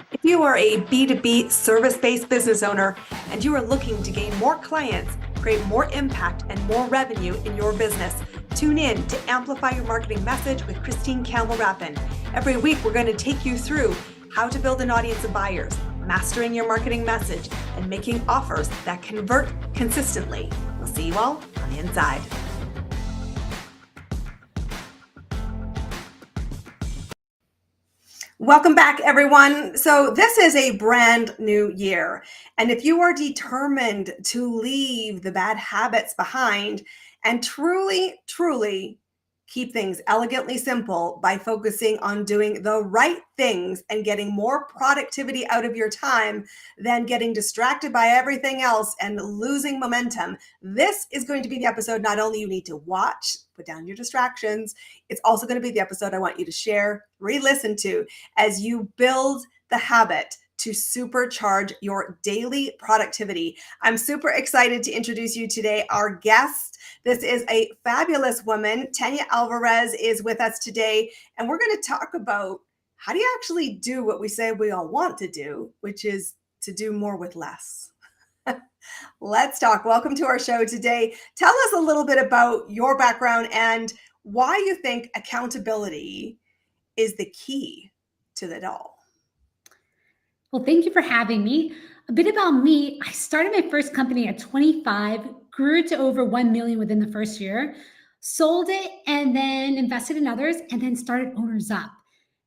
If you are a B2B service-based business owner and you are looking to gain more clients, create more impact and more revenue in your business, tune in to Amplify Your Marketing Message with Campbell Rapin. Every week, we're going to take you through how to build an audience of buyers, mastering your marketing message, and making offers that convert consistently. We'll see you all on the inside. Welcome back, everyone. So this is a brand new year. And if you are determined to leave the bad habits behind and truly keep things elegantly simple by focusing on doing the right things and getting more productivity out of your time than getting distracted by everything else and losing momentum, this is going to be the episode not only you need to watch, put down your distractions, it's also going to be the episode I want you to share, re-listen to as you build the habit to supercharge your daily productivity. I'm super excited to introduce you today, our guest. This is a fabulous woman. Tanya Alvarez is with us today, and we're going to talk about how do you actually do what we say we all want to do, which is to do more with less. Let's talk. Welcome to our show today. Tell us a little bit about your background and why you think accountability is the key to it all. Well, thank you for having me. A bit about me, I started my first company at 25, grew to over 1 million within the first year, sold it, and then invested in others, and then started Owners Up.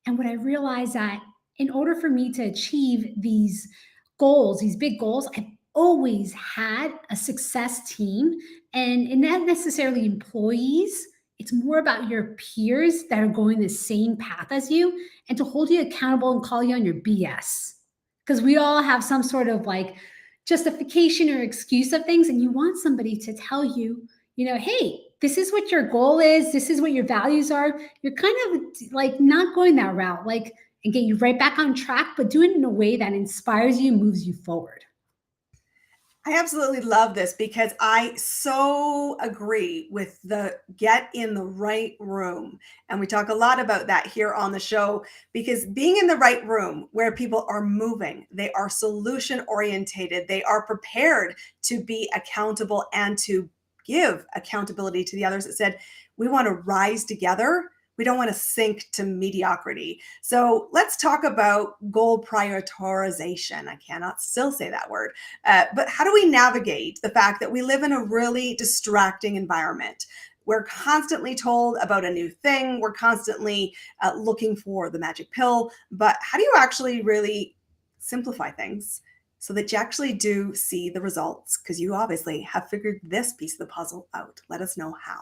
And what I realized that in order for me to achieve these goals, these big goals, I've always had a success team and not necessarily employees. It's more about your peers that are going the same path as you and to hold you accountable and call you on your BS. Because we all have some sort of like justification or excuse of things, and you want somebody to tell you, hey, this is what your goal is, this is what your values are. You're kind of like not going that route, like, and get you right back on track, but do it in a way that inspires you, moves you forward. I absolutely love this because I so agree with the get in the right room. And we talk a lot about that here on the show because being in the right room where people are moving, they are solution orientated, they are prepared to be accountable and to give accountability to the others that said, we want to rise together. We don't want to sink to mediocrity. So let's talk about goal prioritization. I cannot still say that word. But how do we navigate the fact that we live in a really distracting environment? We're constantly told about a new thing. We're constantly looking for the magic pill. But how do you actually really simplify things so that you actually do see the results? Because you obviously have figured this piece of the puzzle out. Let us know how.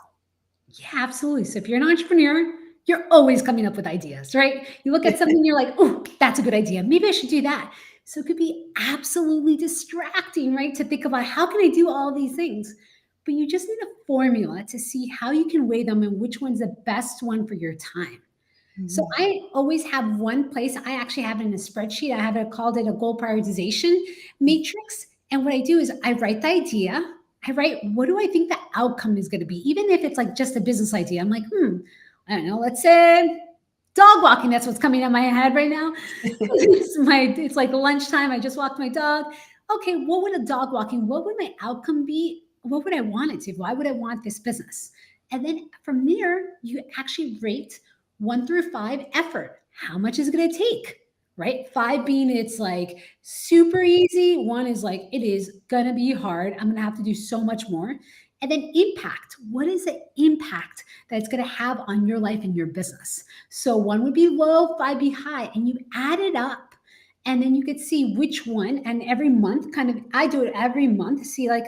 Yeah, absolutely. So if you're an entrepreneur, you're always coming up with ideas, right? You look at something, you're like, oh, that's a good idea. Maybe I should do that. So it could be absolutely distracting, right? To think about how can I do all these things? But you just need a formula to see how you can weigh them and which one's the best one for your time. So I always have one place. I actually have it in a spreadsheet. Called it a goal prioritization matrix. And what I do is I write the idea. I write, what do I think the outcome is going to be? Even if it's like just a business idea, I'm like, I don't know, let's say dog walking. That's what's coming in my head right now. It's like lunchtime. I just walked my dog. Okay, what would a dog walking, what would my outcome be? What would I want it to? Why would I want this business? And then from there, you actually rate 1 through 5 effort. How much is it going to take? Right? 5 being it's like super easy. 1 is like, it is going to be hard. I'm going to have to do so much more. And then impact. What is the impact that it's going to have on your life and your business? So 1 would be low, 5 be high, and you add it up. And then you could see which one. And every month, I do it every month, see like,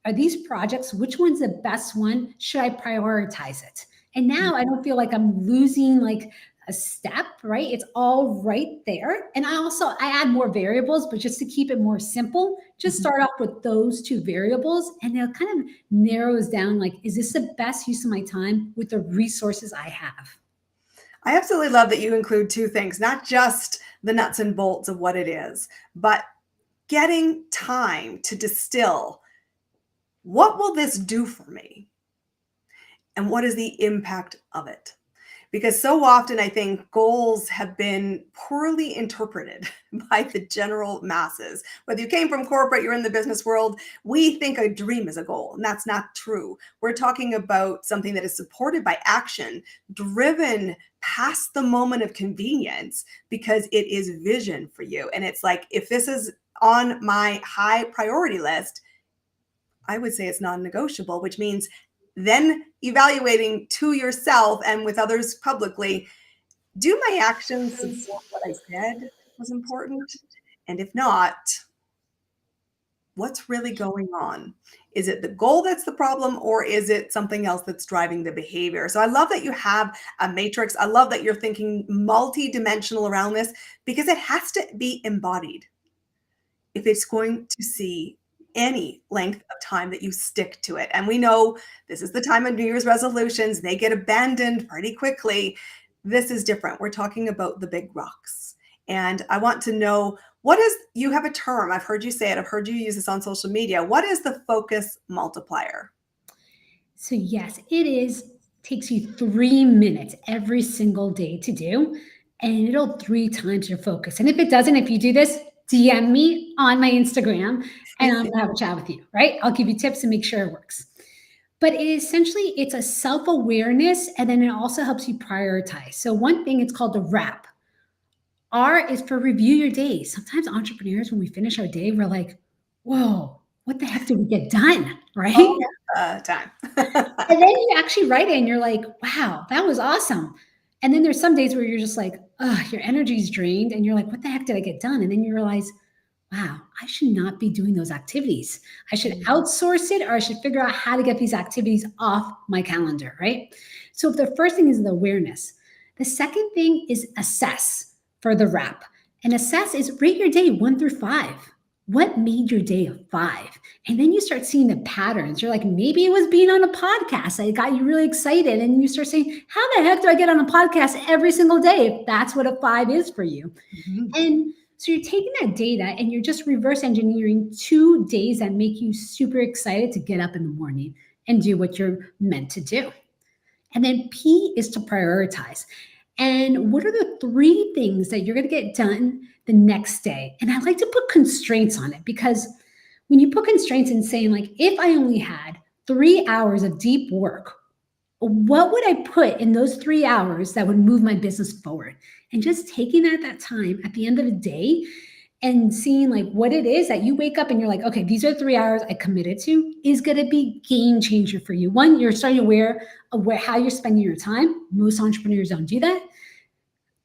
are these projects, which one's the best one? Should I prioritize it? And now I don't feel like I'm losing like a step, right? It's all right there. And I add more variables, but just to keep it more simple, just start off with those 2 variables and it kind of narrows down like, is this the best use of my time with the resources I have? I absolutely love that you include 2 things, not just the nuts and bolts of what it is, but getting time to distill. What will this do for me? And what is the impact of it? because so often I think goals have been poorly interpreted by the general masses. Whether you came from corporate, you're in the business world, we think a dream is a goal, and that's not true. We're talking about something that is supported by action, driven past the moment of convenience, because it is vision for you. And it's like, if this is on my high priority list, I would say it's non-negotiable, which means then evaluating to yourself and with others publicly, do my actions support what I said was important? And if not, what's really going on? Is it the goal that's the problem, or is it something else that's driving the behavior? So I love that you have a matrix. I love that you're thinking multi-dimensional around this, because it has to be embodied if it's going to see any length of time that you stick to it. And we know this is the time of New Year's resolutions. They get abandoned pretty quickly. This is different. We're talking about the big rocks. And I want to know, what is, you have a term, I've heard you say it, I've heard you use this on social media. What is the focus multiplier? So yes, it is takes you 3 minutes every single day to do, and it'll 3 times your focus. And if it doesn't, if you do this, DM me on my Instagram and I'll have a chat with you, right? I'll give you tips and make sure it works. But essentially, it's a self-awareness, and then it also helps you prioritize. So one thing, it's called the wrap. R is for review your day. Sometimes entrepreneurs, when we finish our day, we're like, whoa, what the heck did we get done? Right? Oh, time. And then you actually write it and you're like, wow, that was awesome. And then there's some days where you're just like, your energy's drained and you're like, what the heck did I get done? And then you realize, wow, I should not be doing those activities. I should outsource it, or I should figure out how to get these activities off my calendar, right? So the first thing is the awareness. The second thing is assess for the wrap. And assess is rate your day 1 through 5. What made your day a 5? And then you start seeing the patterns. You're like, maybe it was being on a podcast that got you really excited. And you start saying, how the heck do I get on a podcast every single day if that's what a 5 is for you? Mhm. And so you're taking that data and you're just reverse engineering 2 days that make you super excited to get up in the morning and do what you're meant to do. And then P is to prioritize. And what are the 3 things that you're going to get done the next day? And I like to put constraints on it, because when you put constraints and saying, like, if I only had 3 hours of deep work, what would I put in those 3 hours that would move my business forward? And just taking that time at the end of the day and seeing like what it is that you wake up and you're like, okay, these are 3 hours I committed to, is going to be game changer for you. One, you're starting to aware how you're spending your time. Most entrepreneurs don't do that.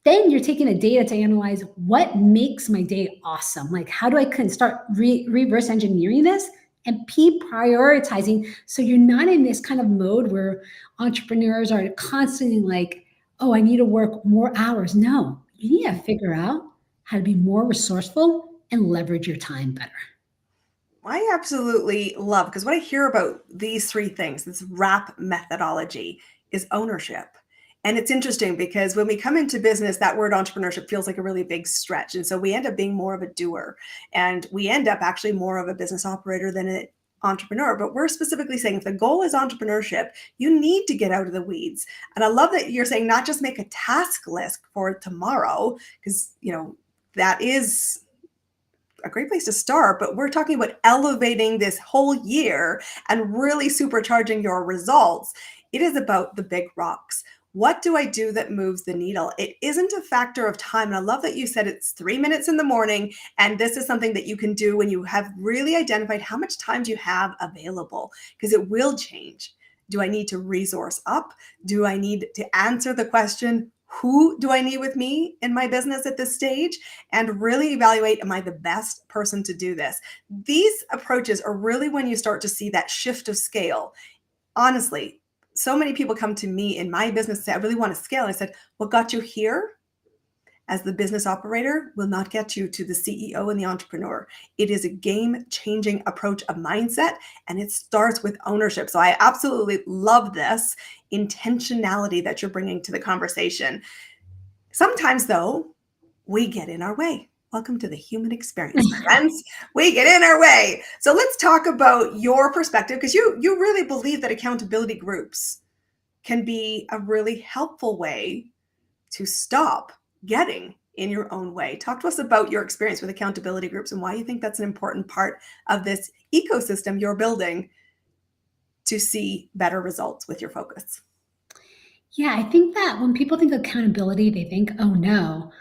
Then you're taking the data to analyze what makes my day awesome. Like, how do I start reverse engineering this? And P, prioritizing. So you're not in this kind of mode where entrepreneurs are constantly like, oh, I need to work more hours. No, you need to figure out how to be more resourceful and leverage your time better. I absolutely love, because what I hear about these 3 things, this wrap methodology, is ownership. And it's interesting because when we come into business, that word entrepreneurship feels like a really big stretch. And so we end up being more of a doer, and we end up actually more of a business operator than an entrepreneur. But we're specifically saying, if the goal is entrepreneurship, you need to get out of the weeds. And I love that you're saying not just make a task list for tomorrow, because, that is a great place to start, but we're talking about elevating this whole year and really supercharging your results. It is about the big rocks. What do I do that moves the needle? It isn't a factor of time. And I love that you said it's 3 minutes in the morning. And this is something that you can do when you have really identified how much time you have available, because it will change. Do I need to resource up? Do I need to answer the question, who do I need with me in my business at this stage? And really evaluate, am I the best person to do this? These approaches are really when you start to see that shift of scale. Honestly, so many people come to me in my business and say, I really want to scale. And I said, what got you here as the business operator will not get you to the CEO and the entrepreneur. It is a game-changing approach of mindset, and it starts with ownership. So I absolutely love this intentionality that you're bringing to the conversation. Sometimes, though, we get in our way. Welcome to the human experience, my friends. We get in our way. So let's talk about your perspective, because you really believe that accountability groups can be a really helpful way to stop getting in your own way. Talk to us about your experience with accountability groups and why you think that's an important part of this ecosystem you're building to see better results with your focus. Yeah, I think that when people think accountability, they think, oh no,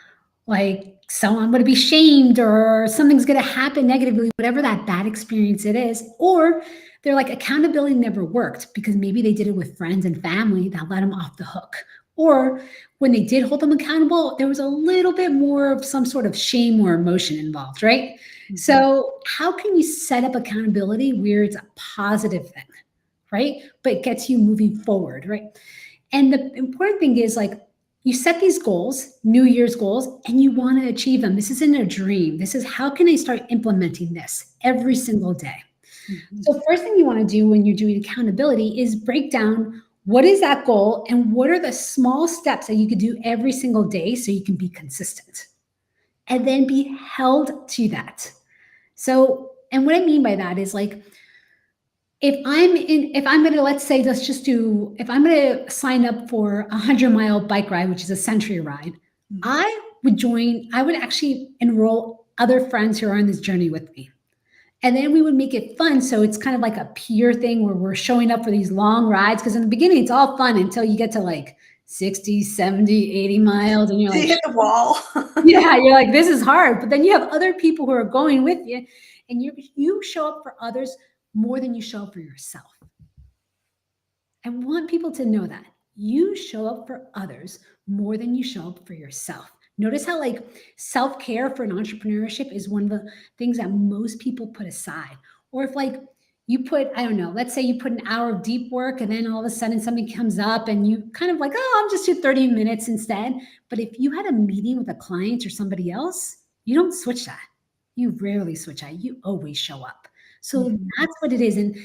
like someone would be shamed or something's going to happen negatively, whatever that bad experience it is. Or they're like, accountability never worked because maybe they did it with friends and family that let them off the hook. Or when they did hold them accountable, there was a little bit more of some sort of shame or emotion involved, right? Mhm. So, how can you set up accountability where it's a positive thing, right? But it gets you moving forward, right? And the important thing is like you set these goals, New Year's goals, and you want to achieve them. This isn't a dream. This is how can I start implementing this every single day? Mhm. So, first thing you want to do when you're doing accountability is break down what is that goal and what are the small steps that you could do every single day so you can be consistent and then be held to that. So, and what I mean by that is like, if I'm going to, let's say, let's just do, if I'm going to sign up for a 100-mile bike ride, which is a century ride, Mhm. I would actually enroll other friends who are on this journey with me. And then we would make it fun. So it's kind of like a peer thing where we're showing up for these long rides. Cause in the beginning, it's all fun until you get to like 60, 70, 80 miles. And you're You like, hit the wall. yeah, you're like, this is hard. But then you have other people who are going with you and you show up for others more than you show up for yourself. I want people to know that you show up for others more than you show up for yourself. Notice how, like, self care for an entrepreneurship is one of the things that most people put aside. Or if, like, you put, I don't know, let's say you put an hour of deep work and then all of a sudden something comes up and you kind of like, oh, I'll just do 30 minutes instead. But if you had a meeting with a client or somebody else, you don't switch that. You rarely switch that. You always show up. So Mhm. that's what it is. And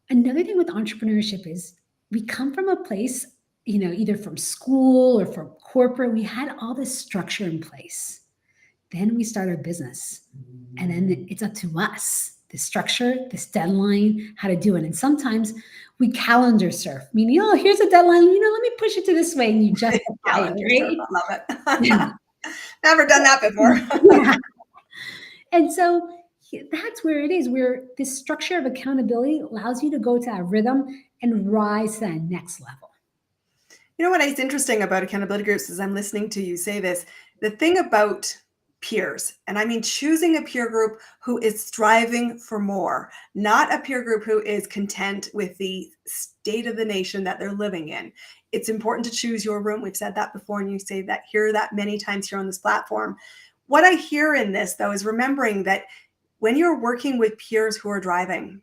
another thing with entrepreneurship is we come from a place, either from school or from corporate. We had all this structure in place. Then we start our business. And then it's up to us, the structure, this deadline, how to do it. And sometimes we calendar surf, meaning, oh, here's a deadline, let me push it to this way. And you justify it, Calendar surf, right? I love it. Never done that before. Yeah. And so that's where it is, where this structure of accountability allows you to go to that rhythm and rise to that next level. You know what is interesting about accountability groups is I'm listening to you say this. The thing about peers, and I mean choosing a peer group who is striving for more, not a peer group who is content with the state of the nation that they're living in. It's important to choose your room. We've said that before, and you say that, hear that many times here on this platform. What I hear in this, though, is remembering that when you're working with peers who are driving,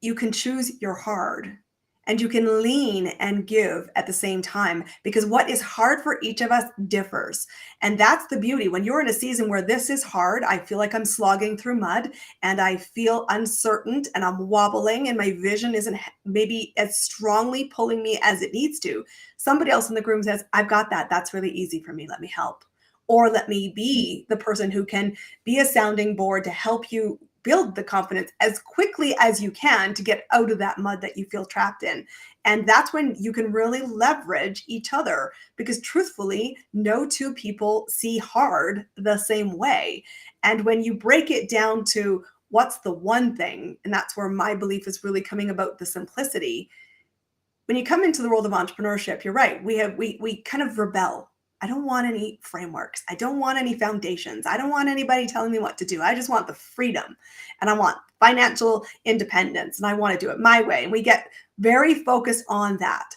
you can choose your hard and you can lean and give at the same time, because what is hard for each of us differs. And that's the beauty. When you're in a season where this is hard, I feel like I'm slogging through mud and I feel uncertain and I'm wobbling and my vision isn't maybe as strongly pulling me as it needs to. Somebody else in the room says, I've got that. That's really easy for me. Let me help. Or let me be the person who can be a sounding board to help you build the confidence as quickly as you can to get out of that mud that you feel trapped in. And that's when you can really leverage each other, because truthfully, no two people see hard the same way. And when you break it down to what's the one thing, and that's where my belief is really coming about the simplicity. When you come into the world of entrepreneurship, you're right. We kind of rebel. I don't want any frameworks. I don't want any foundations. I don't want anybody telling me what to do. I just want the freedom and I want financial independence and I want to do it my way. And we get very focused on that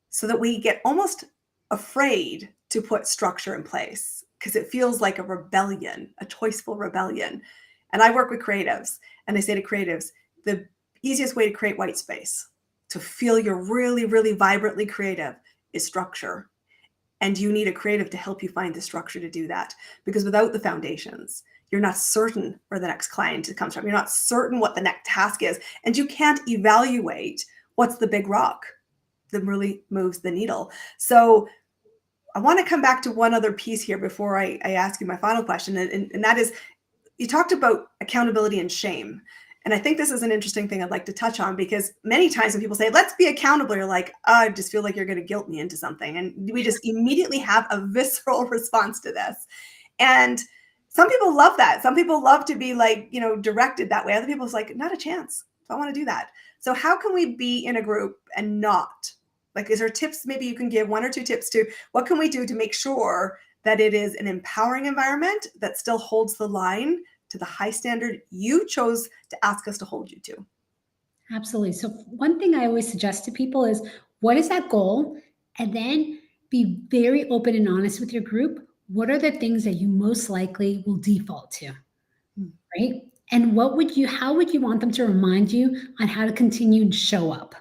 so that we get almost afraid to put structure in place because it feels like a rebellion, a choiceful rebellion. And I work with creatives and I say to creatives, the easiest way to create white space, to feel you're really, really vibrantly creative, is structure. And you need a creative to help you find the structure to do that. Because without the foundations, you're not certain where the next client comes from. You're not certain what the next task is. And you can't evaluate what's the big rock that really moves the needle. So I want to come back to one other piece here before I ask you my final question. And that is, you talked about accountability and shame. And I think this is an interesting thing I'd like to touch on, because many times when people say, let's be accountable, you're like, oh, I just feel like you're going to guilt me into something. And we just immediately have a visceral response to this. And some people love that. Some people love to be like, directed that way. Other people's like, not a chance. I don't want to do that. So how can we be in a group and not? Like, is there tips? Maybe you can give 1 or 2 tips to what can we do to make sure that it is an empowering environment that still holds the line to the high standard you chose to ask us to hold you to? Absolutely. So one thing I always suggest to people is, what is that goal? And then be very open and honest with your group. What are the things that you most likely will default to? Right? And how would you want them to remind you on how to continue to show up?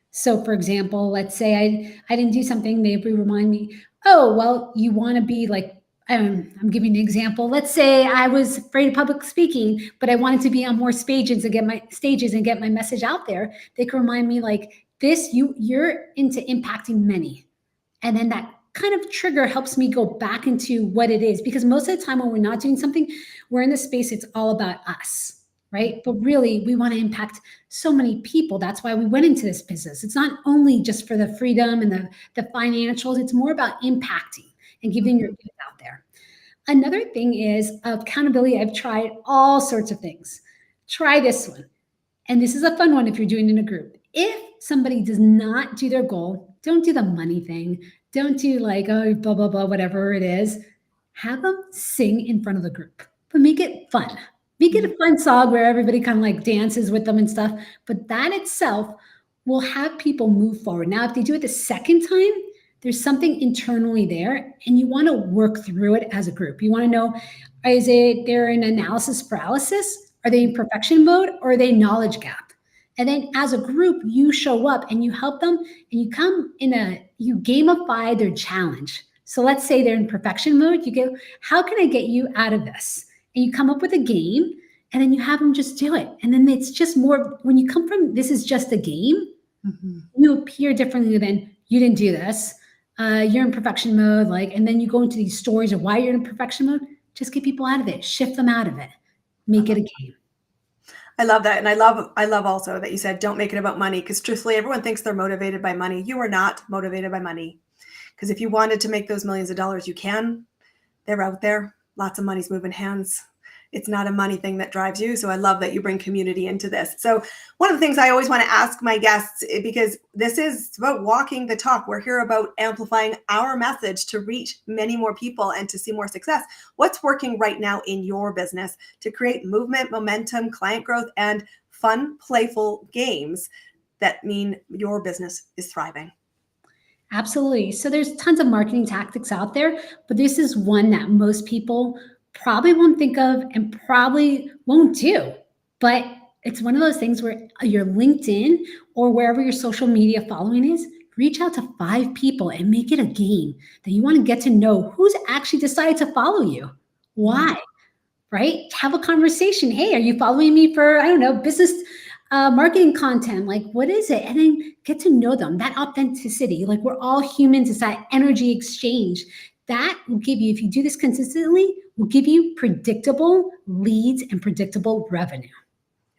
So for example, let's say I didn't do something, they would remind me, oh, well, you want to be like, I'm giving an example. Let's say I was afraid of public speaking, but I wanted to be on more stages and get my message out there. They can remind me like this, you're into impacting many. And then that kind of trigger helps me go back into what it is. Because most of the time when we're not doing something, we're in the space, it's all about us, right? But really, we want to impact so many people. That's why we went into this business. It's not only just for the freedom and the financials, it's more about impacting and giving your gift out there. Another thing is accountability. I've tried all sorts of things. Try this one. And this is a fun one if you're doing it in a group. If somebody does not do their goal, don't do the money thing. Don't do like, oh, blah, blah, blah, whatever it is. Have them sing in front of the group, but make it fun. Make it a fun song where everybody kind of like dances with them and stuff. But that itself will have people move forward. Now, if they do it the second time, there's something internally there, and you want to work through it as a group. You want to know, is it they're in analysis paralysis? Are they in perfection mode, or are they knowledge gap? And then as a group, you show up and you help them, and you gamify their challenge. So let's say they're in perfection mode. You go, how can I get you out of this? And you come up with a game, and then you have them just do it. And then it's just more, when you come from, this is just a game, you appear differently than you didn't do this. You're in perfection mode, and then you go into these stories of why you're in perfection mode. Just get people out of it, shift them out of it, make it a game. I love that. And I love also that you said, don't make it about money, because truthfully, everyone thinks they're motivated by money. You are not motivated by money, because if you wanted to make those millions of dollars, you can. They're out there. Lots of money's moving hands. It's not a money thing that drives you. So I love that you bring community into this. So one of the things I always want to ask my guests, because this is about walking the talk, we're here about amplifying our message to reach many more people and to see more success. What's working right now in your business to create movement, momentum, client growth, and fun, playful games that mean your business is thriving? Absolutely. So there's tons of marketing tactics out there, but this is one that most people probably won't think of and probably won't do. But it's one of those things where your LinkedIn or wherever your social media following is, reach out to 5 people and make it a game that you want to get to know who's actually decided to follow you. Why? Right? Have a conversation. Hey, are you following me for, I don't know, business marketing content? Like, what is it? And then get to know them, that authenticity. Like, we're all humans. It's that energy exchange that will give you, if you do this consistently, will give you predictable leads and predictable revenue.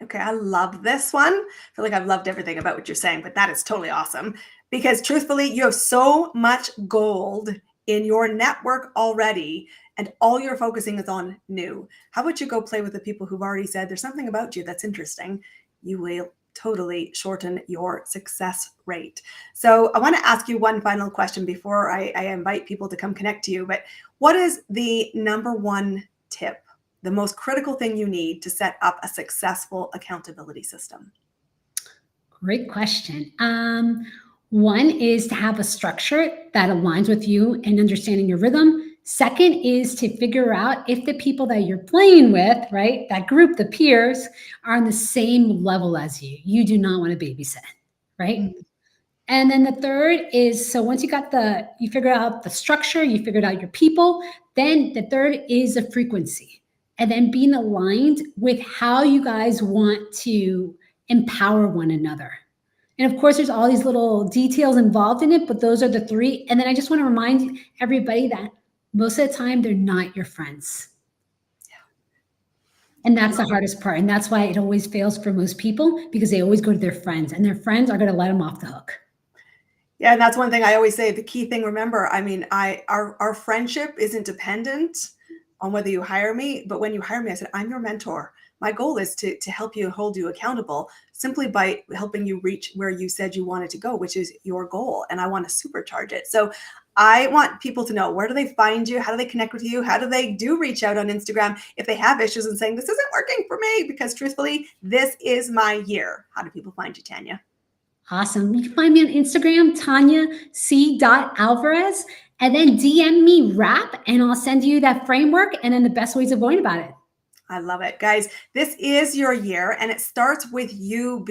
Okay, I love this one. I feel like I've loved everything about what you're saying, but that is totally awesome, because truthfully, you have so much gold in your network already, and all you're focusing is on new. How about you go play with the people who've already said there's something about you that's interesting? You will totally shorten your success rate. So I want to ask you one final question before I invite people to come connect to you. But what is the number one tip, the most critical thing you need to set up a successful accountability system? Great question. One is to have a structure that aligns with you and understanding your rhythm. Second is to figure out if the people that you're playing with, right, that group, the peers, are on the same level as you. You do not want to babysit, right? And then the third is, so once you figure out the structure, you figured out your people, then the third is the frequency. And then being aligned with how you guys want to empower one another. And of course, there's all these little details involved in it, but those are the 3. And then I just want to remind everybody that most of the time, they're not your friends. And that's the hardest part. And that's why it always fails for most people, because they always go to their friends, and their friends are going to let them off the hook. Yeah, and that's one thing I always say. The key thing, remember, I mean, our friendship isn't dependent on whether you hire me, but when you hire me, I said, I'm your mentor. My goal is to help you and hold you accountable simply by helping you reach where you said you wanted to go, which is your goal. And I want to supercharge it. So I want people to know, where do they find you? How do they connect with you? How do they reach out on Instagram if they have issues and saying, this isn't working for me? Because truthfully, this is my year. How do people find you, Tanya? Awesome. You can find me on Instagram, Tanya C.Alvarez, and then DM me Rap, and I'll send you that framework and then the best ways of going about it. I love it. Guys, this is your year, and it starts with you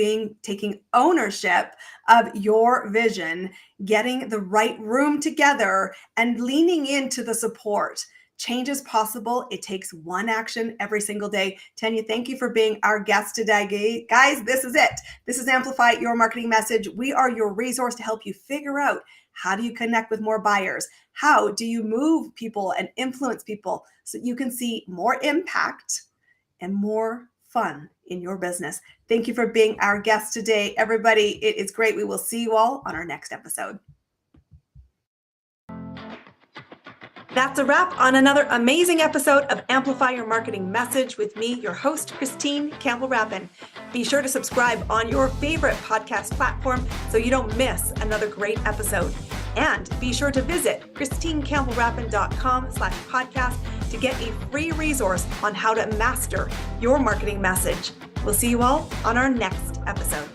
taking ownership of your vision, getting the right room together, and leaning into the support. Change is possible. It takes one action every single day. Tanya, thank you for being our guest today. Guys, this is it. This is Amplify Your Marketing Message. We are your resource to help you figure out, how do you connect with more buyers? How do you move people and influence people so you can see more impact and more fun in your business? Thank you for being our guest today, everybody. It is great. We will see you all on our next episode. That's a wrap on another amazing episode of Amplify Your Marketing Message with me, your host, Christine Campbell Rapin. Be sure to subscribe on your favorite podcast platform so you don't miss another great episode. And be sure to visit christinecampbellrapin.com/podcast to get a free resource on how to master your marketing message. We'll see you all on our next episode.